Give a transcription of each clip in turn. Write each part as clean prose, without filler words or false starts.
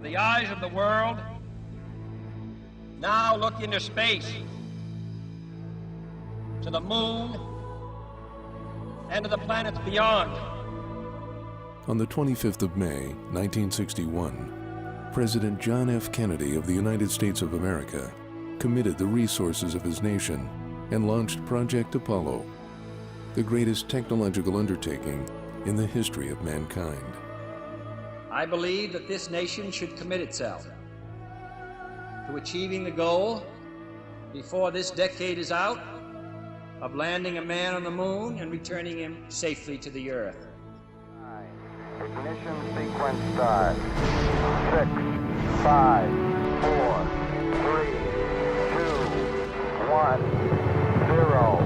The eyes of the world now look into space, to the moon, and to the planets beyond. On the 25th of May, 1961, President John F. Kennedy of the United States of America committed the resources of his nation and launched Project Apollo, the greatest technological undertaking in the history of mankind. I believe that this nation should commit itself to achieving the goal, before this decade is out, of landing a man on the moon and returning him safely to the Earth. Ignition sequence start. 6, 5, 4, 3, 2, 1, 0.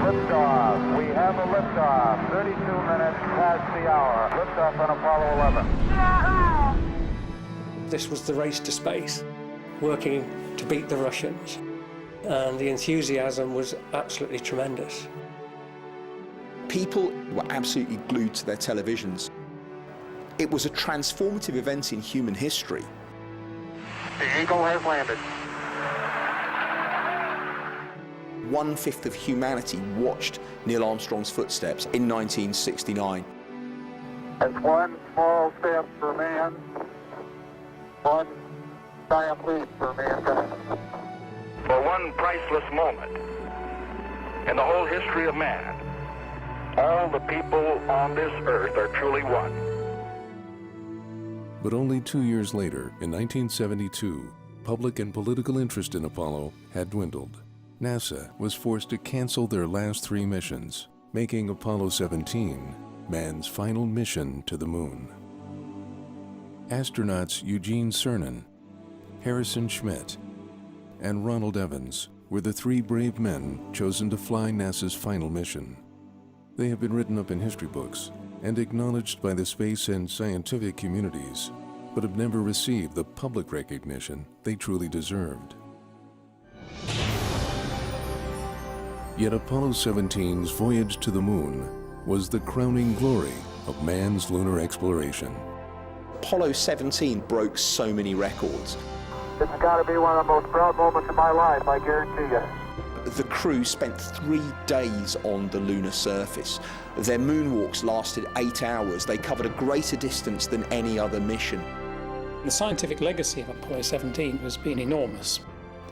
Liftoff. We have a liftoff. 32 minutes past the hour. Liftoff on Apollo 11. This was the race to space, working to beat the Russians. And the enthusiasm was absolutely tremendous. People were absolutely glued to their televisions. It was a transformative event in human history. The Eagle has landed. 1/5 of humanity watched Neil Armstrong's footsteps in 1969. That's one small step for man, one giant leap for mankind. For one priceless moment in the whole history of man, all the people on this earth are truly one. But only 2 years later, in 1972, public and political interest in Apollo had dwindled. NASA was forced to cancel their last 3 missions, making Apollo 17 man's final mission to the moon. Astronauts Eugene Cernan, Harrison Schmitt, and Ronald Evans were the 3 brave men chosen to fly NASA's final mission. They have been written up in history books and acknowledged by the space and scientific communities, but have never received the public recognition they truly deserved. Yet Apollo 17's voyage to the moon was the crowning glory of man's lunar exploration. Apollo 17 broke so many records. This has got to be one of the most proud moments of my life, I guarantee you. The crew spent 3 days on the lunar surface. Their moonwalks lasted 8 hours. They covered a greater distance than any other mission. The scientific legacy of Apollo 17 has been enormous.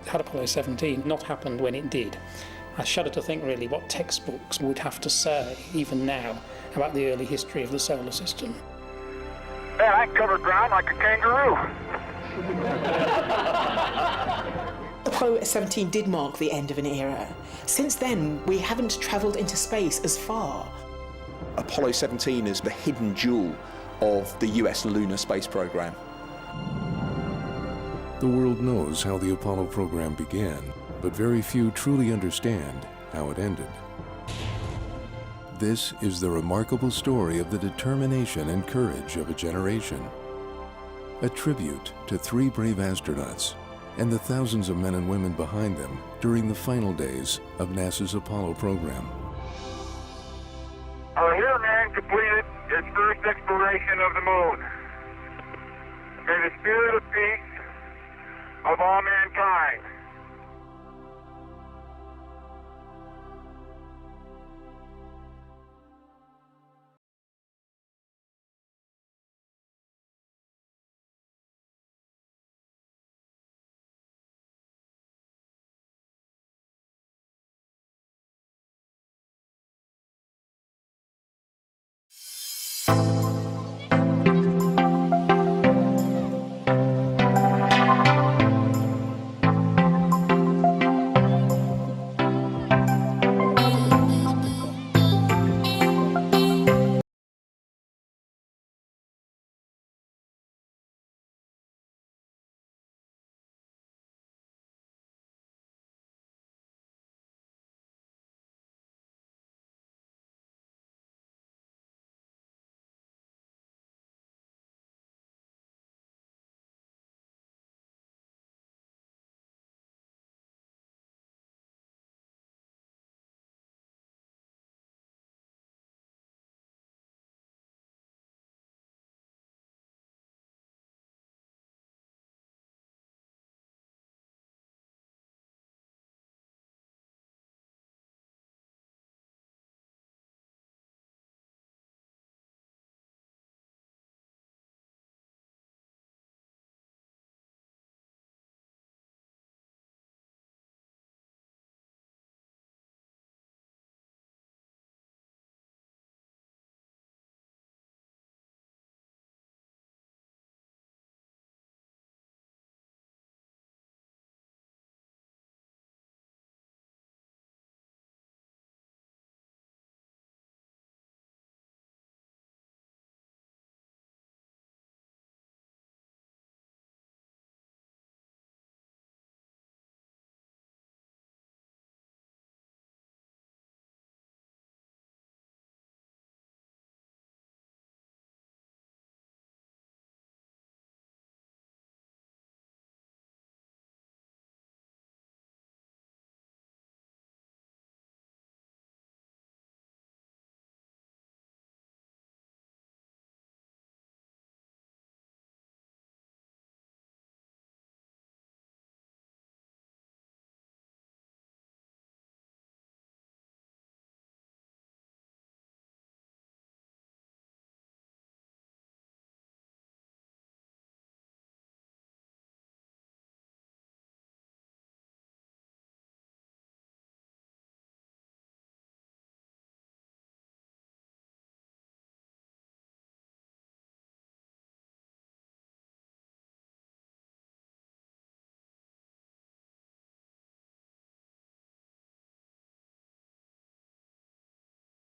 Had Apollo 17 not happened when it did, I shudder to think really what textbooks would have to say, even now, about the early history of the solar system. Man, I covered ground like a kangaroo. Apollo 17 did mark the end of an era. Since then, we haven't travelled into space as far. Apollo 17 is the hidden jewel of the US lunar space program. The world knows how the Apollo program began, but very few truly understand how it ended. This is the remarkable story of the determination and courage of a generation. A tribute to 3 brave astronauts and the thousands of men and women behind them during the final days of NASA's Apollo program. Here man completed his first exploration of the moon. May the spirit of peace of all mankind